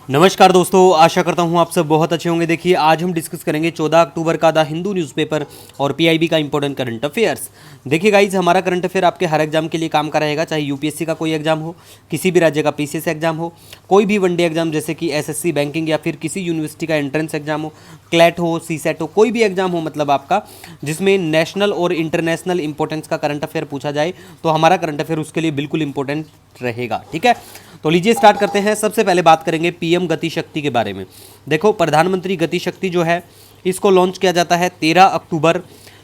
नमस्कार दोस्तों, आशा करता हूँ आप सब बहुत अच्छे होंगे। देखिए, आज हम डिस्कस करेंगे 14 अक्टूबर का द हिंदू न्यूज़पेपर और पीआईबी का इंपॉर्टेंट करंट अफेयर्स। देखिए गाइज, हमारा करंट अफेयर आपके हर एग्जाम के लिए काम का रहेगा, चाहे यूपीएससी का कोई एग्जाम हो, किसी भी राज्य का पीसीएस एग्जाम हो, कोई भी वनडे एग्जाम जैसे कि एसएससी बैंकिंग या फिर किसी यूनिवर्सिटी का एंट्रेंस एग्जाम हो, क्लैट हो, सीसेट हो, कोई भी एग्जाम हो मतलब आपका जिसमें नेशनल और इंटरनेशनल इंपॉर्टेंस का करंट अफेयर पूछा जाए तो हमारा करंट अफेयर उसके लिए बिल्कुल इंपॉर्टेंट रहेगा। ठीक है, तो लीजिए स्टार्ट करते हैं। सबसे पहले बात करेंगे पीएम गति शक्ति के बारे में। देखो, प्रधानमंत्री गति शक्ति जो है इसको लॉन्च किया जाता है 13 अक्टूबर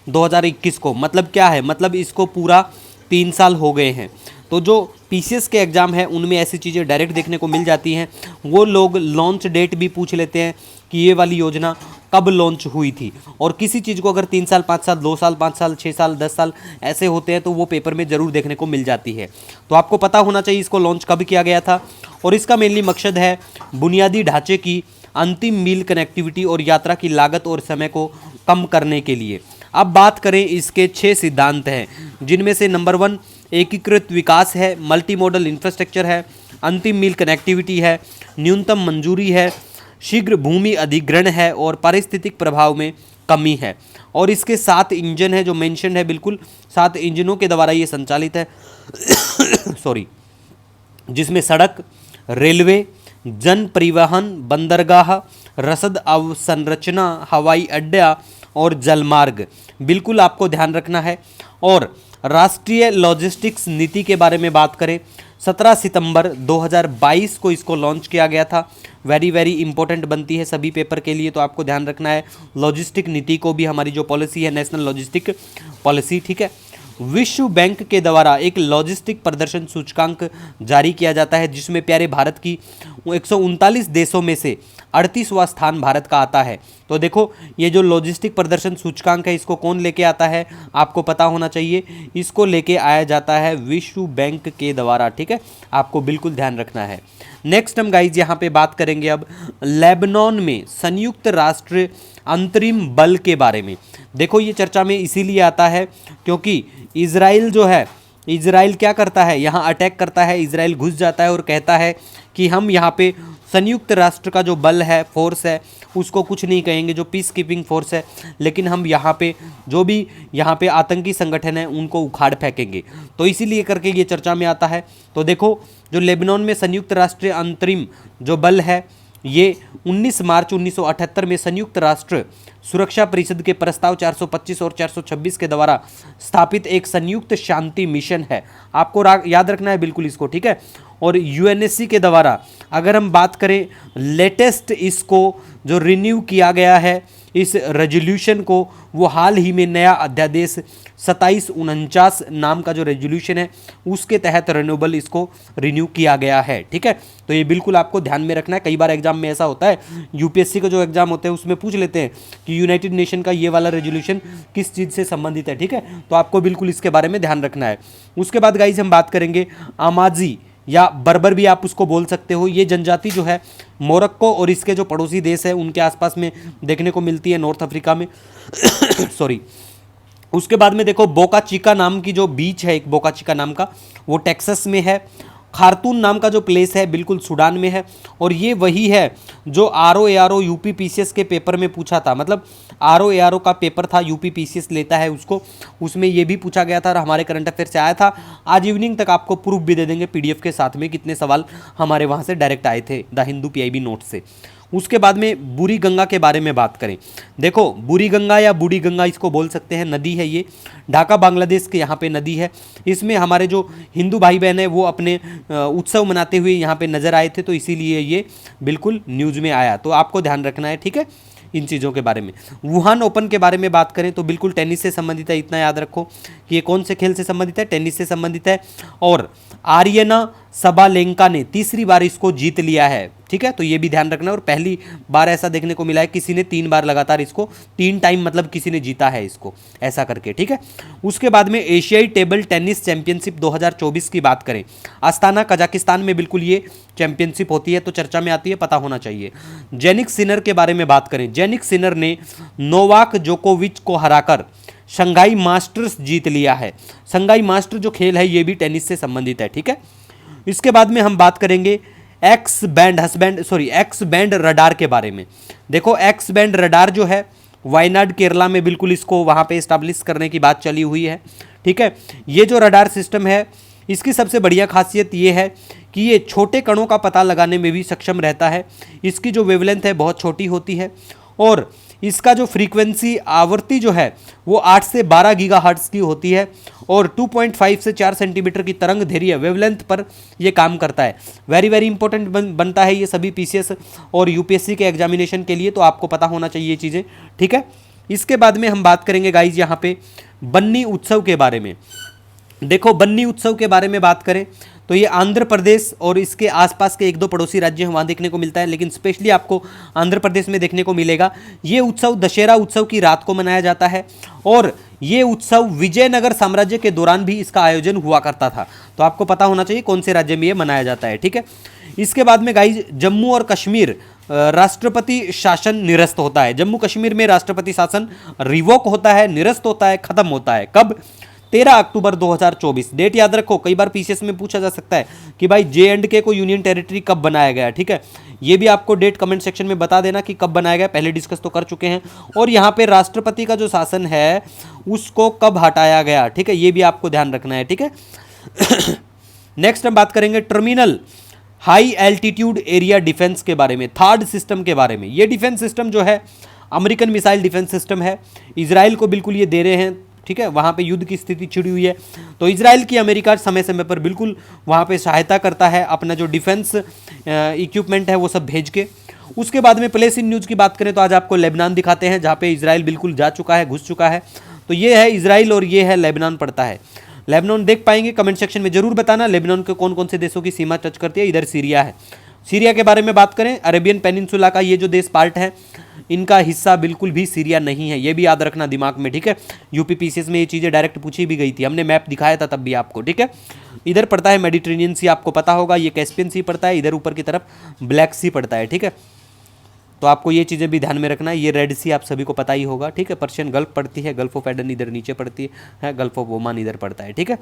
2021 को। मतलब क्या है, मतलब इसको पूरा 3 साल हो गए हैं। तो जो पीसीएस के एग्ज़ाम है उनमें ऐसी चीज़ें डायरेक्ट देखने को मिल जाती हैं। वो लोग लॉन्च डेट भी पूछ लेते हैं कि ये वाली योजना कब लॉन्च हुई थी, और किसी चीज़ को अगर 3 साल 5 साल 2 साल 5 साल 6 साल 10 साल ऐसे होते हैं तो वो पेपर में ज़रूर देखने को मिल जाती है। तो आपको पता होना चाहिए इसको लॉन्च कब किया गया था, और इसका मेनली मकसद है बुनियादी ढांचे की अंतिम मील कनेक्टिविटी और यात्रा की लागत और समय को कम करने के लिए। अब बात करें, इसके 6 सिद्धांत हैं, जिनमें से नंबर 1 एकीकृत विकास है, मल्टी मॉडल इंफ्रास्ट्रक्चर है, अंतिम मील कनेक्टिविटी है, न्यूनतम मंजूरी है, शीघ्र भूमि अधिग्रहण है और पारिस्थितिक प्रभाव में कमी है। और इसके 7 इंजन है जो मेंशन है, बिल्कुल 7 इंजनों के द्वारा ये संचालित है सॉरी, जिसमें सड़क, रेलवे, जन परिवहन, बंदरगाह, रसद अवसंरचना, हवाई अड्डा और जलमार्ग बिल्कुल आपको ध्यान रखना है। और राष्ट्रीय लॉजिस्टिक्स नीति के बारे में बात करें, 17 सितंबर 2022 को इसको लॉन्च किया गया था। वेरी वेरी इंपॉर्टेंट बनती है सभी पेपर के लिए, तो आपको ध्यान रखना है लॉजिस्टिक नीति को भी, हमारी जो पॉलिसी है नेशनल लॉजिस्टिक पॉलिसी। ठीक है, विश्व बैंक के द्वारा एक लॉजिस्टिक प्रदर्शन सूचकांक जारी किया जाता है, जिसमें प्यारे भारत की 139 देशों में से 38वां स्थान भारत का आता है। तो देखो, ये जो लॉजिस्टिक प्रदर्शन सूचकांक है इसको कौन लेके आता है, आपको पता होना चाहिए। इसको लेके आया जाता है विश्व बैंक के द्वारा। ठीक है, आपको बिल्कुल ध्यान रखना है। नेक्स्ट हम गाइज यहाँ पे बात करेंगे अब लेबनान में संयुक्त राष्ट्र अंतरिम बल के बारे में। देखो, ये चर्चा में इसीलिए आता है क्योंकि इजराइल जो है, इजराइल क्या करता है, यहाँ अटैक करता है, इजराइल घुस जाता है और कहता है कि हम यहाँ पे संयुक्त राष्ट्र का जो बल है, फोर्स है, उसको कुछ नहीं कहेंगे, जो पीस कीपिंग फोर्स है, लेकिन हम यहाँ पे जो भी यहाँ पे आतंकी संगठन है उनको उखाड़ फेंकेंगे। तो इसीलिए करके ये चर्चा में आता है। तो देखो, जो लेबनान में संयुक्त राष्ट्र अंतरिम जो बल है, ये 19 मार्च 1978 में संयुक्त राष्ट्र सुरक्षा परिषद के प्रस्ताव 425 और 426 के द्वारा स्थापित एक संयुक्त शांति मिशन है। आपको याद रखना है बिल्कुल इसको। ठीक है, और यूएनएससी के द्वारा अगर हम बात करें लेटेस्ट इसको जो रिन्यू किया गया है इस रेजोल्यूशन को, वो हाल ही में नया अध्यादेश 2749 नाम का जो रेजोल्यूशन है उसके तहत रिन्यूएबल इसको रिन्यू किया गया है। ठीक है, तो ये बिल्कुल आपको ध्यान में रखना है। कई बार एग्जाम में ऐसा होता है, यूपीएससी का जो एग्जाम होता है उसमें पूछ लेते हैं कि यूनाइटेड नेशन का ये वाला रेजोल्यूशन किस चीज़ से संबंधित है। ठीक है, तो आपको बिल्कुल इसके बारे में ध्यान रखना है। उसके बाद गाइज हम बात करेंगे अमाजी या बर्बर भी आप उसको बोल सकते हो। ये जनजाति जो है मोरक्को और इसके जो पड़ोसी देश है उनके आसपास में देखने को मिलती है, नॉर्थ अफ्रीका में सॉरी। उसके बाद में देखो, बोका चिका नाम की जो बीच है, एक बोका चिका नाम का, वो टेक्सास में है। खार्तून नाम का जो प्लेस है बिल्कुल सूडान में है। और ये वही है जो आरओ यूपी पीसीएस के पेपर में पूछा था, मतलब आरओ का पेपर था, यूपी पीसीएस लेता है उसको, उसमें ये भी पूछा गया था और हमारे करंट अफेयर से आया था। आज इवनिंग तक आपको प्रूफ भी दे देंगे पीडीएफ के साथ में कितने सवाल हमारे वहाँ से डायरेक्ट आए थे द हिंदू पीआईबी नोट से। उसके बाद में बूढ़ी गंगा के बारे में बात करें, देखो बूढ़ी गंगा या बूढ़ी गंगा इसको बोल सकते हैं, नदी है ये, ढाका बांग्लादेश के यहाँ पे नदी है। इसमें हमारे जो हिंदू भाई बहन है वो अपने उत्सव मनाते हुए यहाँ पे नज़र आए थे, तो इसीलिए ये बिल्कुल न्यूज़ में आया। तो आपको ध्यान रखना है। ठीक है, इन चीज़ों के बारे में। वुहान ओपन के बारे में बात करें तो बिल्कुल टेनिस से संबंधित है, इतना याद रखो कि ये कौन से खेल से संबंधित है, टेनिस से संबंधित है। और आर्यना सबालेंका ने तीसरी बार इसको जीत लिया है। ठीक है, तो ये भी ध्यान रखना। और पहली बार ऐसा देखने को मिला है किसी ने 3 बार लगातार इसको 3 टाइम मतलब किसी ने जीता है इसको, ऐसा करके। ठीक है, उसके बाद में एशियाई टेबल टेनिस चैंपियनशिप 2024 की बात करें, अस्ताना कजाकिस्तान में बिल्कुल ये चैंपियनशिप होती है, तो चर्चा में आती है, पता होना चाहिए। जेनिक सिनर के बारे में बात करें, जेनिक सिनर ने नोवाक जोकोविच को हराकर शंघाई मास्टर्स जीत लिया है। शंघाई मास्टर जो खेल है ये भी टेनिस से संबंधित है। ठीक है, इसके बाद में हम बात करेंगे एक्स बैंड रडार के बारे में। देखो एक्स बैंड रडार जो है वायनाड केरला में बिल्कुल इसको वहाँ पे इस्टेब्लिश करने की बात चली हुई है, ठीक है। ये जो रडार सिस्टम है इसकी सबसे बढ़िया खासियत ये है कि ये छोटे कणों का पता लगाने में भी सक्षम रहता है। इसकी जो वेवलेंथ है बहुत छोटी होती है और इसका जो फ्रीक्वेंसी आवृत्ति जो है वो 8 से 12 गीगाहर्ट्ज़ की होती है और 2.5 से 4 सेंटीमीटर की तरंग दैर्ध्य वेवलेंथ पर ये काम करता है। वेरी वेरी इंपॉर्टेंट बनता है ये सभी पीसीएस और यूपीएससी के एग्जामिनेशन के लिए, तो आपको पता होना चाहिए ये चीज़ें, ठीक है। इसके बाद में हम बात करेंगे गाइज यहाँ पे बन्नी उत्सव के बारे में। देखो बन्नी उत्सव के बारे में बात करें तो ये आंध्र प्रदेश और इसके आसपास के 1-2 पड़ोसी राज्य हैं वहाँ देखने को मिलता है, लेकिन स्पेशली आपको आंध्र प्रदेश में देखने को मिलेगा। ये उत्सव दशहरा उत्सव की रात को मनाया जाता है और ये उत्सव विजयनगर साम्राज्य के दौरान भी इसका आयोजन हुआ करता था, तो आपको पता होना चाहिए कौन से राज्य में ये मनाया जाता है, ठीक है। इसके बाद में गाइज जम्मू और कश्मीर राष्ट्रपति शासन निरस्त होता है। जम्मू कश्मीर में राष्ट्रपति शासन रिवोक होता है, निरस्त होता है, खत्म होता है। कब? 13 अक्टूबर 2024। डेट याद रखो, कई बार पीसीएस में पूछा जा सकता है कि भाई J&K को यूनियन टेरिटरी कब बनाया गया, ठीक है। ये भी आपको डेट कमेंट सेक्शन में बता देना कि कब बनाया गया, पहले डिस्कस तो कर चुके हैं। और यहाँ पे राष्ट्रपति का जो शासन है उसको कब हटाया गया, ठीक है, ये भी आपको ध्यान रखना है, ठीक है। नेक्स्ट हम बात करेंगे terminal high altitude area defence के बारे में, थर्ड सिस्टम के बारे में। ये डिफेंस सिस्टम जो है अमेरिकन मिसाइल डिफेंस सिस्टम है, इजराइल को बिल्कुल ये दे रहे हैं, ठीक है। वहाँ पे युद्ध की स्थिति छिड़ी हुई है, तो इजराइल की अमेरिका समय समय पर बिल्कुल वहाँ पे सहायता करता है, अपना जो डिफेंस इक्विपमेंट है वो सब भेज के। उसके बाद में प्लेस इन न्यूज़ की बात करें तो आज आपको लेबनान दिखाते हैं, जहाँ पे इजराइल बिल्कुल जा चुका है, घुस चुका है। तो ये है इजराइल और ये है लेबनान पड़ता है। लेबनान देख पाएंगे, कमेंट सेक्शन में जरूर बताना लेबनान के कौन कौन से देशों की सीमा टच करती है। इधर सीरिया है, सीरिया के बारे में बात करें, अरेबियन पेनिनसुला का ये जो देश पार्ट है इनका हिस्सा बिल्कुल भी सीरिया नहीं है, ये भी याद रखना दिमाग में, ठीक है। यूपी पीसीएस में ये चीज़ें डायरेक्ट पूछी भी गई थी, हमने मैप दिखाया था तब भी आपको, ठीक है। इधर पड़ता है मेडिटेरेनियन सी, आपको पता होगा, ये कैस्पियन सी पड़ता है, इधर ऊपर की तरफ ब्लैक सी पड़ता है, ठीक है। तो आपको ये चीज़ें भी ध्यान में रखना है। ये रेड सी आप सभी को पता ही होगा, ठीक है। पर्शियन गल्फ पड़ती है, गल्फ ऑफ एडन इधर नीचे पड़ती है, गल्फ ऑफ ओमान इधर पड़ता है, ठीक है।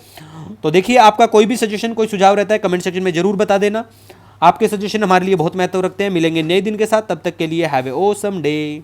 तो देखिए आपका कोई भी सजेशन, कोई सुझाव रहता है कमेंट सेक्शन में जरूर बता देना। आपके सजेशन हमारे लिए बहुत महत्व रखते हैं। मिलेंगे नए दिन के साथ, तब तक के लिए हैव ए ऑसम डे।